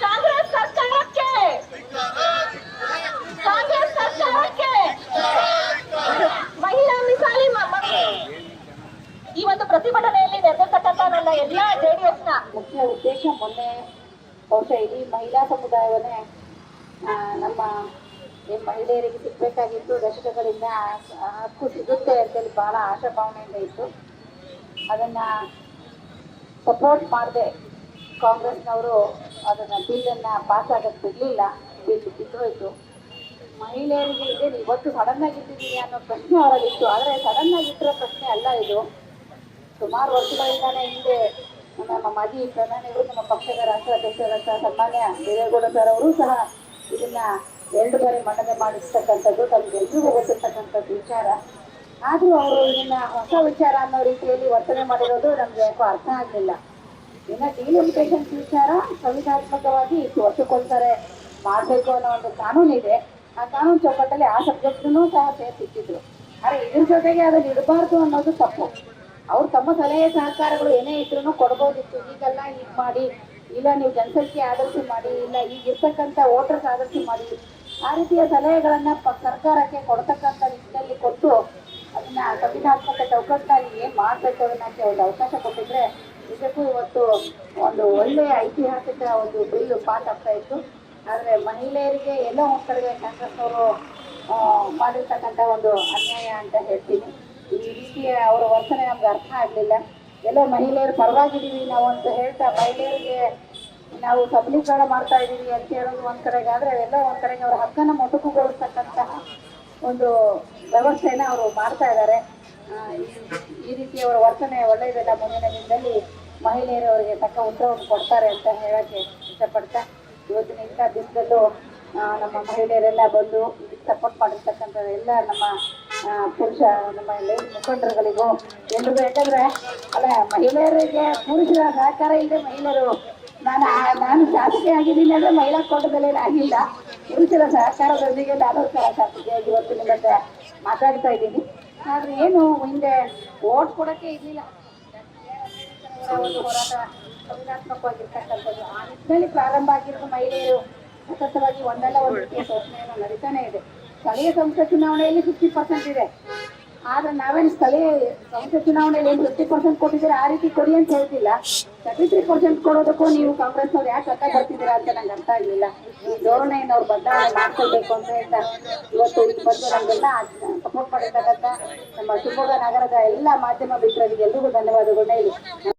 ಕಾಂಗ್ರೆಸ್ ಸರ್ಕಾರಕ್ಕೆ ಮಹಿಳಾ ಮೀಸಲಿ ಈ ಒಂದು ಪ್ರತಿಭಟನೆಯಲ್ಲಿ ನೆರೆದಿರ್ತಕ್ಕಂಥ ನನ್ನ ಎಲ್ಲಾ ಜೆಡಿಎಸ್ ನ ಮುಖ್ಯ ಉದ್ದೇಶ ಮೊನ್ನೆ ಬಹುಶಃ ಇಡೀ ಮಹಿಳಾ ಸಮುದಾಯವನ್ನೇ ನಮ್ಮ ಮಹಿಳೆಯರಿಗೆ ಸಿಗ್ಬೇಕಾಗಿತ್ತು, ದಶಕಗಳಿಂದ ಹಕ್ಕು ಸಿಗುತ್ತೆ ಅಂತೇಳಿ ಬಹಳ ಆಶಾಭಾವನೆಯಿಂದ ಇತ್ತು. ಅದನ್ನ ಸಪೋರ್ಟ್ ಮಾಡದೆ ಕಾಂಗ್ರೆಸ್ನವರು ಅದನ್ನ ಬಿಲ್ಲನ್ನ ಪಾಸ್ ಆಗಕ್ಕೆ ಬಿಡ್ಲಿಲ್ಲ, ಬಿಲ್ ಬಿದ್ದೋಯ್ತು. ಮಹಿಳೆಯರಿಗೆ ಇದೆ ಇವತ್ತು ಸಡನ್ ಆಗಿಟ್ಟಿದ್ದೀವಿ ಅನ್ನೋ ಪ್ರಶ್ನೆ ಅವರಲ್ಲಿತ್ತು. ಆದರೆ ಸಡನ್ ಆಗಿಟ್ಟಿರೋ ಪ್ರಶ್ನೆ ಅಲ್ಲ ಇದು. ಸುಮಾರು ವರ್ಷಗಳಿಂದಾನೇ ಹಿಂದೆ ನಮ್ಮ ಮಾಜಿ ಪ್ರಧಾನಿಗಳು, ನಮ್ಮ ಪಕ್ಷದ ರಾಷ್ಟ್ರಾಧ್ಯಕ್ಷರಾದ ಸನ್ಮಾನ್ಯ ದೇವೇಗೌಡ ಸರ್ ಅವರು ಸಹ ಇದನ್ನ 2 ಬಾರಿ ಮಂಡನೆ ಮಾಡಿರ್ತಕ್ಕಂಥದ್ದು ತಮ್ಗೆಲ್ರಿಗೂ ಗೊತ್ತಿರ್ತಕ್ಕಂಥದ್ದು ವಿಚಾರ. ಆದರೂ ಅವರು ಇದನ್ನ ಹೊಸ ವಿಚಾರ ಅನ್ನೋ ರೀತಿಯಲ್ಲಿ ವರ್ತನೆ ಮಾಡಿರೋದು ನಮ್ಗೆ ಯಾಕೋ ಅರ್ಥ ಆಗಲಿಲ್ಲ. ಇನ್ನು ಡಿಲಿಮಿಟೇಷನ್ ವಿಚಾರ ಸಂವಿಧಾನಾತ್ಮಕವಾಗಿ ವರ್ಷಕ್ಕೊಂದ್ಸರಿ ಮಾಡಬೇಕು ಅನ್ನೋ ಒಂದು ಕಾನೂನು ಇದೆ. ಆ ಕಾನೂನು ಚೌಕಟ್ಟಲ್ಲಿ ಆ ಸಬ್ಜೆಕ್ಟ್ನೂ ಸಹ ಸೇರಿಸಿಟ್ಟಿದ್ರು. ಆದರೆ ಇದ್ರ ಜೊತೆಗೆ ಅದನ್ನು ಇಡಬಾರ್ದು ಅನ್ನೋದು ತಪ್ಪು. ಅವ್ರು ತಮ್ಮ ಸಲಹೆ ಸಹಕಾರಗಳು ಏನೇ ಇದ್ರೂ ಕೊಡ್ಬೋದಿತ್ತು. ಈಗೆಲ್ಲ ಹೀಗೆ ಮಾಡಿ, ಇಲ್ಲ ನೀವು ಜನಸಂಖ್ಯೆ ಆದರ್ಶ ಮಾಡಿ, ಇಲ್ಲ ಈಗಿರ್ತಕ್ಕಂಥ ವೋಟರ್ಸ್ ಆದರ್ಶ ಮಾಡಿ, ಆ ರೀತಿಯ ಸಲಹೆಗಳನ್ನ ಸರ್ಕಾರಕ್ಕೆ ಕೊಡ್ತಕ್ಕಂಥ ನಿಟ್ಟಿನಲ್ಲಿ ಕೊಟ್ಟು ಅದನ್ನ ಸಂವಿಧಾನಾತ್ಮಕ ಚೌಕಟ್ಟಲ್ಲಿ ಏನ್ ಮಾಡ್ಬೇಕು ಅದನ್ನ ಒಂದು ಅವಕಾಶ ಕೊಟ್ಟಿದ್ರೆ ಇದಕ್ಕೂ ಇವತ್ತು ಒಂದು ಒಳ್ಳೆಯ ಐತಿಹಾಸಿಕ ಒಂದು ಬಿಲ್ ಪಾಸ್ ಆಗ್ತಾ ಇತ್ತು. ಆದ್ರೆ ಮಹಿಳೆಯರಿಗೆ ಎಲ್ಲೋ ಒಂದ್ ಕಡೆಗೆ ಕಾಂಗ್ರೆಸ್ನವರು ಮಾಡಿರ್ತಕ್ಕಂಥ ಒಂದು ಅನ್ಯಾಯ ಅಂತ ಹೇಳ್ತೀನಿ. ಈ ರೀತಿಯ ಅವರ ವರ್ತನೆ ನಮ್ಗೆ ಅರ್ಥ ಆಗ್ಲಿಲ್ಲ. ಎಲ್ಲೋ ಮಹಿಳೆಯರ ಪರವಾಗಿದ್ದೀವಿ ನಾವು ಅಂತ ಹೇಳ್ತಾ ಮಹಿಳೆಯರಿಗೆ ನಾವು ಸಬಲೀಕರಣ ಮಾಡ್ತಾ ಇದ್ದೀವಿ ಅಂತ ಹೇಳೋದು ಒಂದ್ ಕಡೆಗೆ, ಆದ್ರೆ ಎಲ್ಲ ಒಂದ್ ಕಡೆಗೆ ಅವರ ಹಕ್ಕನ್ನು ಮೊಟಕುಗೊಳಿಸ್ತಕ್ಕಂತಹ ಒಂದು ವ್ಯವಸ್ಥೆನ ಅವರು ಮಾಡ್ತಾ ಇದ್ದಾರೆ. ಈ ರೀತಿ ಅವರ ವರ್ತನೆ ಒಳ್ಳೆಯದಲ್ಲ. ಮುಂದಿನ ದಿನದಲ್ಲಿ ಮಹಿಳೆಯರು ಅವರಿಗೆ ತಕ್ಕ ಉತ್ತರವನ್ನು ಕೊಡ್ತಾರೆ ಅಂತ ಹೇಳಕ್ಕೆ ಇಷ್ಟಪಡ್ತಾ, ಇವತ್ತಿನ ಇಂಥ ದಿವಸದಲ್ಲೂ ನಮ್ಮ ಮಹಿಳೆಯರೆಲ್ಲ ಬಂದು ಸಪೋರ್ಟ್ ಮಾಡಿರ್ತಕ್ಕಂಥ ಎಲ್ಲ ನಮ್ಮ ನಮ್ಮ ಮುಖಂಡರುಗಳಿಗೂ ಎಲ್ರಿಗೂ, ಯಾಕಂದ್ರೆ ಅಲ್ಲ ಮಹಿಳೆಯರಿಗೆ ಪುರುಷರ ಸಹಕಾರ ಇಲ್ಲದೆ ಮಹಿಳೆಯರು ನಾನು ಶಾಸಕಿ ಆಗಿದ್ದೀನಿ ಅಂದ್ರೆ ಮಹಿಳಾ ಕೋಟದಲ್ಲಿ ಆಗಿಲ್ಲ. ಪುರುಷರ ಸಹಕಾರದೊಂದಿಗೆ ನಾನು ಸಹ ಶಾಸಕಿಯಾಗಿ ಇವತ್ತು ನಿಮ್ಮ ಹತ್ರ ಮಾತಾಡ್ತಾ ಇದ್ದೀನಿ. ಆದ್ರೆ ಏನು ಹಿಂದೆ ಓಟ್ ಕೊಡಕ್ಕೆ ಇರ್ಲಿಲ್ಲ, ಒಂದು ಹೋರಾಟ ಸಂವಿಧಾನಾತ್ಮಕವಾಗಿರ್ತಕ್ಕಂಥದ್ದು ಆ ನಿಟ್ಟಿನಲ್ಲಿ ಪ್ರಾರಂಭ ಆಗಿರೋದು. ಮಹಿಳೆಯರು ಸತತವಾಗಿ ಒಂದಲ್ಲ ಒಂದು ರೀತಿಯ ಶೋಷಣೆಯನ್ನು ನಡೀತಾನೆ ಇದೆ. ಸ್ಥಳೀಯ ಸಂಸ್ಥೆ ಚುನಾವಣೆಯಲ್ಲಿ 50% ಇದೆ. ಆದ್ರೆ ನಾವೇನು ಸ್ಥಳೀಯ ಸಂಸ್ಥೆ ಚುನಾವಣೆಯಲ್ಲಿ ಏನು 50% ಕೊಟ್ಟಿದ್ದೀರಾ ಆ ರೀತಿ ಕೊಡಿ ಅಂತ ಹೇಳ್ತಿಲ್ಲ. 33% ಕೊಡೋದಕ್ಕೂ ನೀವು ಕಾಂಗ್ರೆಸ್ನವ್ರು ಯಾಕೆ ಅಡ್ಡ ಬರ್ತಿದ್ದೀರಾ ಅಂತ ನಂಗೆ ಅರ್ಥ ಆಗಲಿಲ್ಲ. ಈ ಧೋರಣೆಯನ್ನು ಅವ್ರು ಬದಲಾವಣೆ ಮಾಡ್ಕೊಳ್ಬೇಕು ಅಂತ ಹೇಳ್ತಾ ಇವತ್ತು ಇಲ್ಲಿ ಬಂದು ನಮಗೆಲ್ಲ ಸಪೋರ್ಟ್ ಮಾಡಿರ್ತಕ್ಕಂಥ ನಮ್ಮ ಶಿವಮೊಗ್ಗ ನಗರದ ಎಲ್ಲ ಮಾಧ್ಯಮ ಮಿತ್ರರಿಗೆ ಎಲ್ರಿಗೂ ಧನ್ಯವಾದಗಳನ್ನ ಹೇಳಿ